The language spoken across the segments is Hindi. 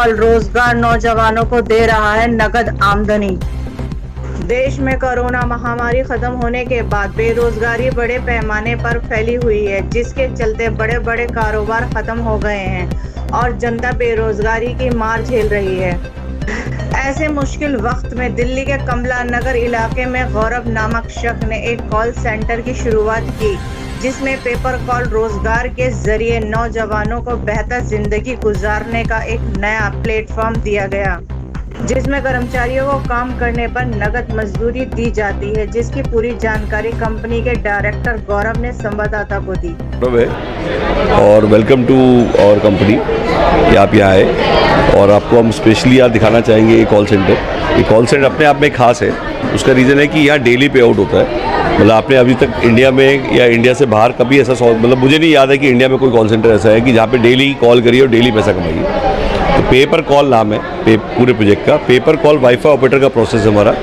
कॉल रोजगार नौजवानों को दे रहा है नगद आमदनी। देश में कोरोना महामारी खत्म होने के बाद बेरोजगारी बड़े पैमाने पर फैली हुई है, जिसके चलते बड़े बड़े कारोबार खत्म हो गए हैं और जनता बेरोजगारी की मार झेल रही है। ऐसे मुश्किल वक्त में दिल्ली के कमला नगर इलाके में गौरव नामक शख्स ने एक कॉल सेंटर की शुरुआत की, जिसमें पेपर कॉल रोजगार के जरिए नौजवानों को बेहतर जिंदगी गुजारने का एक नया प्लेटफॉर्म दिया गया, जिसमें कर्मचारियों को काम करने पर नगद मजदूरी दी जाती है, जिसकी पूरी जानकारी कंपनी के डायरेक्टर गौरव ने संवाददाता को दी। और वेलकम टू आवर कंपनी कि आप यहाँ आए और आपको हम स्पेशली यहाँ दिखाना चाहेंगे ये कॉल सेंटर। ये कॉल सेंटर अपने आप में खास है। उसका रीज़न है कि यहाँ डेली पे आउट होता है। मतलब आपने अभी तक इंडिया में या इंडिया से बाहर कभी ऐसा मतलब मुझे नहीं याद है कि इंडिया में कोई कॉल सेंटर ऐसा है कि जहाँ पे डेली कॉल करिए और डेली पैसा कमाइए। तो पेपर कॉल नाम है पूरे प्रोजेक्ट का। पेपर कॉल वाईफाई ऑपरेटर का प्रोसेस है हमारा।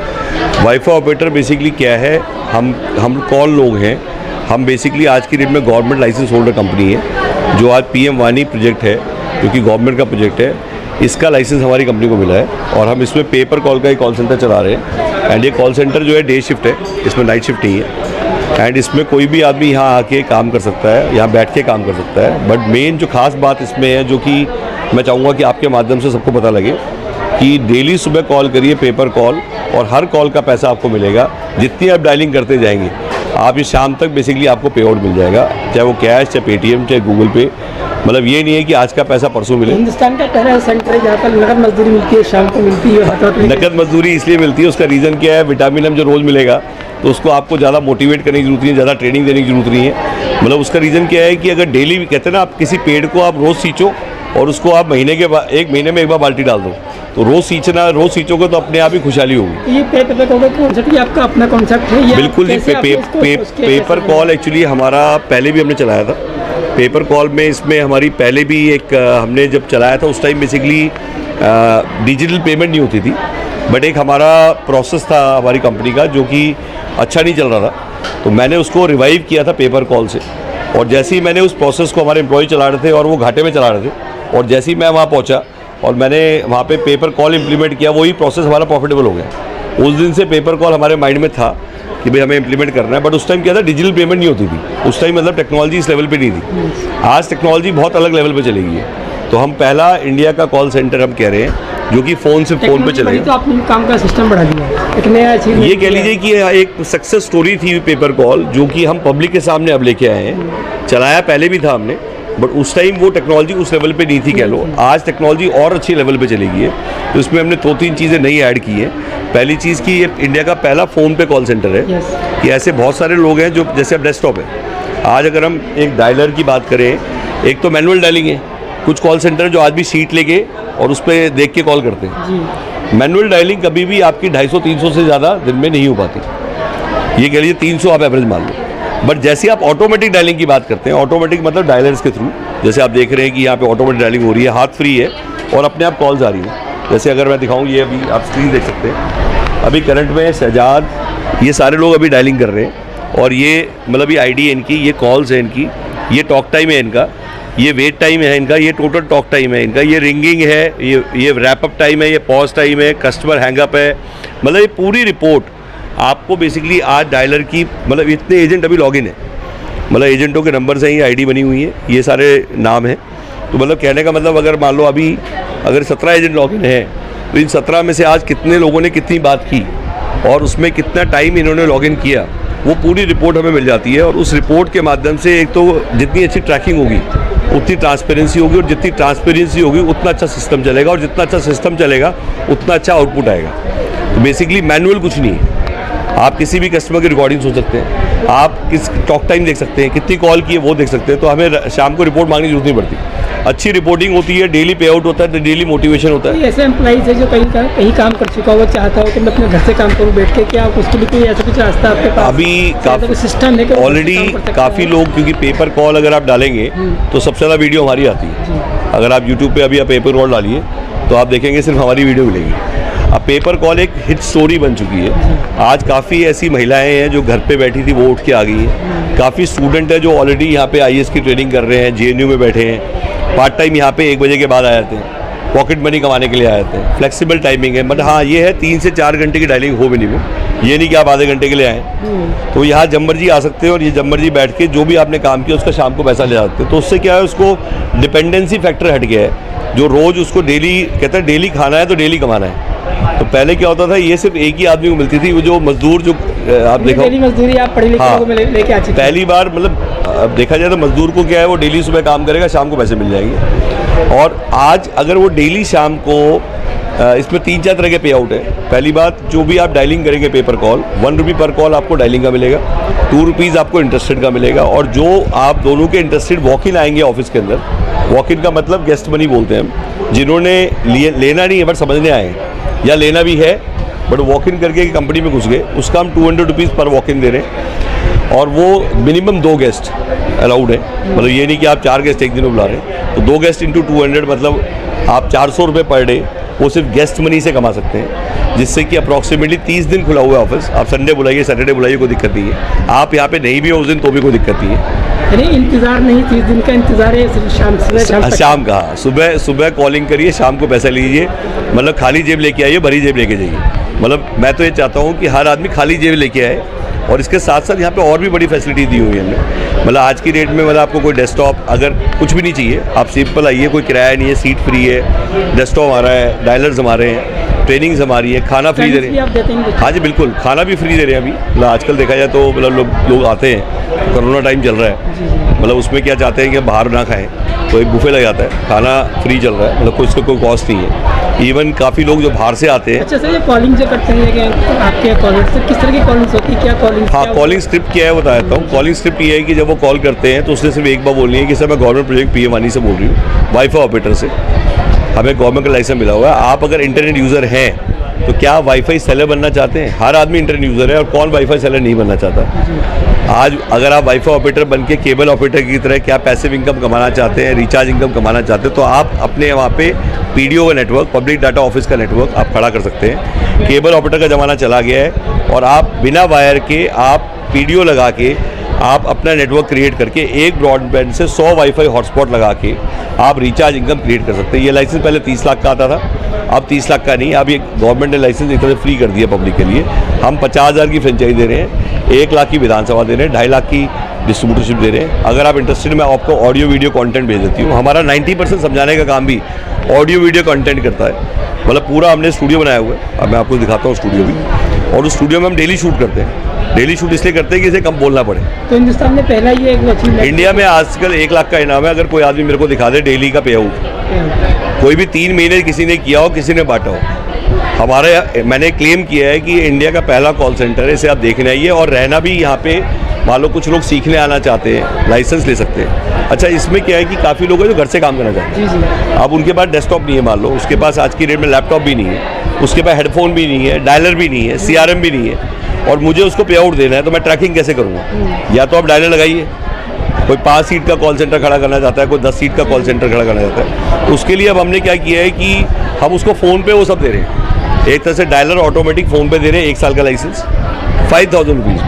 वाईफाई ऑपरेटर बेसिकली क्या है, हम कॉल लोग हैं। हम बेसिकली आज की डेट में गवर्नमेंट लाइसेंस होल्डर कंपनी है, जो आज PM वानी प्रोजेक्ट है, जो कि गवर्नमेंट का प्रोजेक्ट है। इसका लाइसेंस हमारी कंपनी को मिला है और हम इसमें पेपर कॉल का एक कॉल सेंटर चला रहे हैं। एंड ये कॉल सेंटर जो है डे शिफ्ट है, इसमें नाइट शिफ्ट नहीं है। एंड इसमें कोई भी आदमी यहाँ आके काम कर सकता है, यहाँ बैठ के काम कर सकता है। बट मेन जो खास बात इसमें है, जो कि मैं चाहूँगा कि आपके माध्यम से सबको पता लगे, कि डेली सुबह कॉल करिए पेपर कॉल, और हर कॉल का पैसा आपको मिलेगा। जितनी आप डायलिंग करते जाएंगे, आप ये शाम तक बेसिकली आपको पे आउट मिल जाएगा, चाहे वो कैश, चाहे पेटीएम, चाहे गूगल पे। मतलब ये नहीं है कि आज का पैसा परसों मिले। हिंदुस्तान का पहला सेंटर है जहाँ पर नकद मजदूरी मिलती है, शाम को मिलती है। नकद मजदूरी इसलिए मिलती है, उसका रीज़न क्या है, विटामिन एम जो रोज़ मिलेगा, तो उसको आपको ज़्यादा मोटिवेट करने की जरूरत नहीं है, ज़्यादा ट्रेनिंग देने की जरूरत नहीं है। मतलब उसका रीज़न क्या है कि अगर डेली कहते हैं ना, आप किसी पेड़ को आप रोज़ सींचो और उसको आप एक महीने में एक बार बाल्टी डाल दो, तो रोज़ सींचोगे तो अपने आप ही खुशहाली होगी। ये पेपर कॉल आपका अपना कॉन्सेप्ट है? बिल्कुल जी। पेपर कॉल एक्चुअली हमारा पहले भी हमने चलाया था। पेपर कॉल में इसमें हमारी पहले भी एक हमने जब चलाया था, उस टाइम बेसिकली डिजिटल पेमेंट नहीं होती थी, बट एक हमारा प्रोसेस था हमारी कंपनी का, जो कि अच्छा नहीं चल रहा था। तो मैंने उसको रिवाइव किया था पेपर कॉल से। और जैसे ही मैंने उस प्रोसेस को, हमारे एम्प्लॉय चला रहे थे और वो घाटे में चला रहे थे, और जैसे ही मैं वहाँ पहुँचा और मैंने वहाँ पे पेपर कॉल इम्प्लीमेंट किया, वही प्रोसेस हमारा प्रॉफिटेबल हो गया। उस दिन से पेपर कॉल हमारे माइंड में था कि भाई हमें इम्प्लीमेंट करना है। बट उस टाइम क्या था, डिजिटल पेमेंट नहीं होती थी उस टाइम। मतलब टेक्नोलॉजी इस लेवल पे नहीं थी। आज टेक्नोलॉजी बहुत अलग लेवल पे चली गई है। तो हम पहला इंडिया का कॉल सेंटर हम कह रहे हैं, जो कि फ़ोन से फ़ोन पे चलेगा। तो आपने काम का सिस्टम बढ़ा दिया, ये कह लीजिए कि एक सक्सेस स्टोरी थी पेपर कॉल, जो कि हम पब्लिक के सामने अब लेके आए हैं। चलाया पहले भी था हमने, बट उस टाइम वो टेक्नोलॉजी उस लेवल पे नहीं थी कह लो। आज टेक्नोलॉजी और अच्छी लेवल पे चली गई है। तो इसमें हमने 2-3 चीज़ें नई ऐड की हैं। पहली चीज़ कि ये इंडिया का पहला फ़ोन पे कॉल सेंटर है। कि ऐसे बहुत सारे लोग हैं जो, जैसे अब डेस्कटॉप है, आज अगर हम एक डायलर की बात करें, एक तो मैनुअल डायलिंग है। कुछ कॉल सेंटर जो आज भी शीट लेके और उस पर देख के कॉल करते हैं। मैनुअल डायलिंग कभी भी आपकी 250-300 से ज़्यादा दिन में नहीं हो पाती। ये कह लीजिए 300 आप एवरेज मान लो। बट जैसे आप ऑटोमेटिक डायलिंग की बात करते हैं, ऑटोमेटिक मतलब डायलर्स के थ्रू, जैसे आप देख रहे हैं कि यहाँ पे ऑटोमेटिक डायलिंग हो रही है, हाथ फ्री है और अपने आप कॉल्स आ रही है। जैसे अगर मैं दिखाऊँ, ये अभी आप स्क्रीन देख सकते हैं, अभी करंट में शहजाद, ये सारे लोग अभी डायलिंग कर रहे हैं। और ये मतलब ये ID है इनकी, ये कॉल्स है इनकी, ये टॉक टाइम है इनका, ये वेट टाइम है इनका, ये टोटल टॉक टाइम है इनका, ये रिंगिंग है, ये रैप अप टाइम है, ये पॉज टाइम है, कस्टमर हैंगअप है। मतलब ये पूरी रिपोर्ट आपको बेसिकली आज डायलर की, मतलब इतने एजेंट अभी लॉगिन है, मतलब एजेंटों के नंबर से ही ID बनी हुई है, ये सारे नाम हैं। तो मतलब कहने का मतलब, अगर मान लो अभी अगर 17 एजेंट लॉगिन है, तो इन 17 में से आज कितने लोगों ने कितनी बात की और उसमें कितना टाइम इन्होंने लॉगिन किया, वो पूरी रिपोर्ट हमें मिल जाती है। और उस रिपोर्ट के माध्यम से एक तो जितनी अच्छी ट्रैकिंग होगी उतनी ट्रांसपेरेंसी होगी, और जितनी ट्रांसपेरेंसी होगी उतना अच्छा सिस्टम चलेगा, और जितना अच्छा सिस्टम चलेगा उतना अच्छा आउटपुट आएगा। तो बेसिकली मैनुअल कुछ नहीं है। आप किसी भी कस्टमर की रिकॉर्डिंग सुन सकते हैं, आप किस टॉक टाइम देख सकते हैं, कितनी कॉल की है वो देख सकते हैं। तो हमें शाम को रिपोर्ट मांगने की जरूरत नहीं पड़ती। अच्छी रिपोर्टिंग होती है, डेली पे आउट होता है, तो डेली मोटिवेशन होता है। ऐसे एम्प्लॉइज है जो कहीं काम कर चुका हो, चाहता हो कि मैं अपने घर से काम करूँ बैठ के, क्या उसके लिए कोई ऐसा कुछ रास्ता आपके पास? अभी काफ़ी सिस्टम है ऑलरेडी काफ़ी लोग, क्योंकि पेपर कॉल अगर आप डालेंगे तो सबसे ज़्यादा वीडियो हमारी आती है। अगर आप यूट्यूब पे अभी आप पेपर कॉल डालिए तो आप देखेंगे सिर्फ हमारी वीडियो मिलेगी। अब पेपर कॉल एक हिट स्टोरी बन चुकी है। आज काफ़ी ऐसी महिलाएं हैं जो घर पे बैठी थी, वो उठ के आ गई हैं। काफ़ी स्टूडेंट है जो ऑलरेडी यहाँ पे IAS की ट्रेनिंग कर रहे हैं, JNU में बैठे हैं, पार्ट टाइम यहाँ पे 1 बजे के बाद आ जाते हैं। पॉकेट मनी कमाने के लिए आए थे। फ्लेक्सिबल टाइमिंग है, बट हाँ ये है 3 से 4 घंटे की डायलिंग हो मिनिमम, ये नहीं कि आप आधे घंटे के लिए आए। तो यहाँ जब मर्जी आ सकते हैं और ये जब मर्जी बैठ के जो भी आपने काम किया उसका शाम को पैसा ले जाते हैं। तो उससे क्या है, उसको डिपेंडेंसी फैक्टर हट गया है। जो रोज़ उसको डेली कहता है डेली खाना है तो डेली कमाना है। तो पहले क्या होता था, ये सिर्फ एक ही आदमी को मिलती थी, वो जो मजदूर जो आप देखो डेली मजदूरी आप पढ़े लिखे लोगों में लेके आती थी। पहली बार मतलब अब देखा जाए तो मजदूर को क्या है, वो डेली सुबह काम करेगा, शाम को पैसे मिल जाएंगे। और आज अगर वो डेली शाम को इसमें 3-4 तरह के पे आउट है। पहली बात, जो भी आप डायलिंग करेंगे पेपर कॉल, 1 रुपी पर कॉल आपको डायलिंग का मिलेगा, 2 रुपीज़ आपको इंटरेस्टेड का मिलेगा। और जो आप दोनों के इंटरेस्टेड वॉक इन आएंगे ऑफिस के अंदर, वॉक इन का मतलब गेस्ट मनी बोलते हैं हम, जिन्होंने लेना नहीं है बट समझने आए हैं, या लेना भी है बट वॉक इन करके कंपनी में घुस गए, उसका हम 200 रुपीज़ पर वॉक इन दे रहे हैं। और वो मिनिमम 2 गेस्ट अलाउड है, मतलब ये नहीं कि आप 4 गेस्ट एक दिन में बुला रहे हैं। तो 2 गेस्ट इंटू 200 मतलब आप 400 रुपये पर डे वो सिर्फ गेस्ट मनी से कमा सकते हैं, जिससे कि अप्रॉक्सीमेटली 30 दिन खुला हुआ है ऑफिस। आप संडे बुलाइए, सैटरडे बुलाइए, कोई दिक्कत नहीं है। आप यहाँ पे नहीं भी हो उस दिन तो भी कोई दिक्कत नहीं है। यानी इंतजार नहीं, 30 दिन का इंतजार है, सिर्फ शाम का सुबह कॉलिंग करिए, शाम को पैसा लीजिए। मतलब खाली जेब लेके आइए, भरी जेब लेके जाइए। मतलब मैं तो ये चाहता हूँ कि हर आदमी खाली जेब लेके आए। और इसके साथ साथ यहाँ पे और भी बड़ी फैसिलिटी दी हुई है हमने। मतलब आज की डेट में मतलब आपको कोई डेस्कटॉप अगर कुछ भी नहीं चाहिए, आप सिंपल आइए, कोई किराया नहीं है, सीट फ्री है, डेस्कटॉप हमारा है, डायलर्स हमारे हैं, ट्रेनिंग्स हमारी है, खाना फ्री दे रहे हैं। हाँ जी बिल्कुल, खाना भी फ्री दे रहे हैं अभी। मतलब आजकल देखा जाए तो मतलब लोग आते हैं, कोरोना टाइम चल रहा है, मतलब उसमें क्या चाहते हैं कि बाहर ना खाएं, तो एक बुफे लग जाता है, खाना फ्री चल रहा है, मतलब उसका कोई कॉस्ट नहीं है। इवन काफ़ी लोग जो बाहर से आते हैं। अच्छा सर, ये कॉलिंग जो करते हैं आपके कॉलिंग से किस तरह की कॉलिंग्स होती है, क्या कॉलिंग? हाँ, कॉलिंग स्क्रिप्ट क्या है बता देता हूँ। कॉलिंग स्क्रिप्ट ये है कि जब वो कॉल करते हैं तो उसने सिर्फ एक बार बोलनी है कि सर मैं गवर्नमेंट प्रोजेक्ट PM वानी से बोल रही हूँ, वाईफाई ऑपरेटर से, हमें गवर्नमेंट का लाइसेंस मिला हुआ है। आप अगर इंटरनेट यूज़र हैं तो क्या आप वाईफाई सेलर बनना चाहते हैं? हर आदमी इंटरनेट यूज़र है और कौन वाईफाई सेलर नहीं बनना चाहता। आज अगर आप वाईफाई ऑपरेटर बन के केबल ऑपरेटर की तरह क्या पैसिव इनकम कमाना चाहते हैं, रिचार्ज इनकम कमाना चाहते हैं, तो आप अपने वहाँ पे PDO का नेटवर्क, पब्लिक डाटा ऑफिस का नेटवर्क आप खड़ा कर सकते हैं। केबल ऑपरेटर का ज़माना चला गया है और आप बिना वायर के आप PDO लगा के आप अपना नेटवर्क क्रिएट करके एक ब्रॉडबैंड से 100 वाईफाई हॉटस्पॉट लगा के आप रिचार्ज इनकम क्रिएट कर सकते हैं। ये लाइसेंस पहले 30 लाख का आता था, अब 30 लाख का नहीं, अब ये गवर्नमेंट ने लाइसेंस एक तरह से फ्री कर दिया पब्लिक के लिए। हम 50,000 की फ्रेंचाइज दे रहे हैं, 1 लाख की विधानसभा दे रहे हैं, 2.5 लाख की डिस्ट्रीब्यूटरशिप दे रहे हैं। अगर आप इंटरेस्टेड, मैं आपको ऑडियो वीडियो कंटेंट भेज देती हूँ। हमारा 90% समझाने का काम भी ऑडियो वीडियो कंटेंट करता है। मतलब पूरा हमने स्टूडियो बनाया हुआ है, अब मैं आपको दिखाता हूँ स्टूडियो भी, और उस स्टूडियो में हम डेली शूट करते हैं। डेली शूट इसलिए करते हैं कि इसे कम बोलना पड़े। तो हिंदुस्तान में पहला ये एक अचीवमेंट, इंडिया में आजकल 1 लाख का इनाम है। अगर कोई आदमी मेरे को दिखा दे डेली का पे आउट, कोई भी 3 महीने किसी ने किया हो, किसी ने बांटा हो। मैंने क्लेम किया है कि इंडिया का पहला कॉल सेंटर है, इसे आप देखने आइए। और रहना भी यहाँ पे, मान लो कुछ लोग सीखने आना चाहते हैं, लाइसेंस ले सकते हैं। अच्छा, इसमें क्या है कि काफ़ी लोग हैं जो घर से काम करना चाहते हैं। अब उनके पास डेस्कटॉप नहीं है, मान लो उसके पास आज की डेट में लैपटॉप भी नहीं है, उसके पास हेडफोन भी नहीं है, डायलर भी नहीं है, CRM भी नहीं है, और मुझे उसको पे आउट देना है, तो मैं ट्रैकिंग कैसे करूँगा? या तो आप डायलर लगाइए, कोई 5 सीट का कॉल सेंटर खड़ा करना चाहता है, कोई 10 सीट का कॉल सेंटर खड़ा करना चाहता है, उसके लिए अब हमने क्या किया है कि हम उसको फ़ोन पे वो सब दे रहे हैं। एक तरह से डायलर ऑटोमेटिक फ़ोन पे दे रहे हैं, 1 साल का लाइसेंस 5,000 रुपीज़,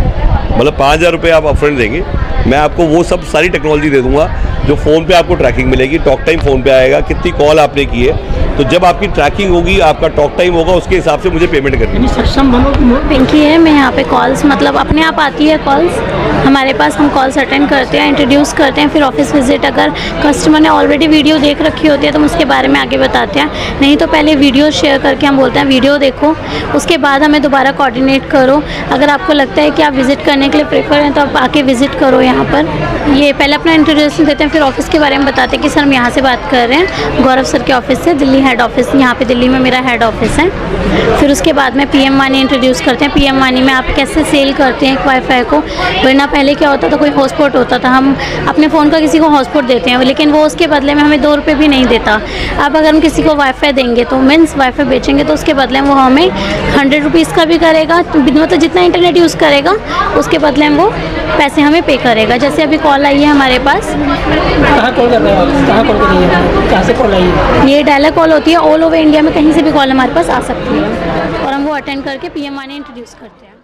मतलब 5,000 रुपये आप अपफ्रंट देंगे। मैं आपको वो सब सारी टेक्नोलॉजी दे दूंगा जो फ़ोन पे आपको ट्रैकिंग मिलेगी, टॉक टाइम फ़ोन पे आएगा, कितनी कॉल आपने की है, तो जब आपकी ट्रैकिंग होगी, आपका टॉक टाइम होगा, उसके हिसाब से मुझे पेमेंट करनी है। सक्षम बनो। पिंकी है, मैं यहाँ पे कॉल्स मतलब अपने आप आती है कॉल्स हमारे पास, हम कॉल्स अटेंड करते हैं, इंट्रोड्यूस करते हैं, फिर ऑफिस विजिट। अगर कस्टमर ने ऑलरेडी वीडियो देख रखी होती है तो हम उसके बारे में आगे बताते हैं, नहीं तो पहले वीडियो शेयर करके हम बोलते हैं वीडियो देखो, उसके बाद हमें दोबारा कोऑर्डिनेट करो। अगर आपको लगता है कि आप विज़िट करने के लिए प्रेफर हैं तो आप आके विज़िट करो यहाँ पर। ये पहले अपना इंट्रोडक्शन देते हैं, फिर ऑफिस के बारे में बताते हैं कि सर हम यहाँ से बात कर रहे हैं गौरव सर के ऑफिस से, दिल्ली हेड ऑफिस, यहाँ पे दिल्ली में मेरा हेड ऑफिस है। फिर उसके बाद में PM वानी इंट्रोड्यूस करते हैं। PM वानी में आप कैसे सेल करते हैं एक वाईफाई को, वरना पहले क्या होता था, कोई हॉटस्पॉट होता था, हम अपने फ़ोन का किसी को हॉटस्पॉट देते हैं, लेकिन वो उसके बदले में हमें 2 रुपये भी नहीं देता। अब अगर हम किसी को वाईफाई देंगे तो मीन्स वाईफाई बेचेंगे तो उसके बदले में वो हमें 100 रुपीज़ का भी करेगा, मतलब जितना इंटरनेट यूज़ करेगा उसके बदले में वो पैसे हमें पे करेगा। जैसे अभी कॉल आई है हमारे पास, कहाँ कॉल कर रहे हो आप? कहाँ कॉल कर रही है? कहाँ से कॉल आई है? ये डायलर कॉल होती है, ऑल ओवर इंडिया में कहीं से भी कॉल हमारे पास आ सकती है और हम वो अटेंड करके PM वानी इंट्रोड्यूस करते हैं।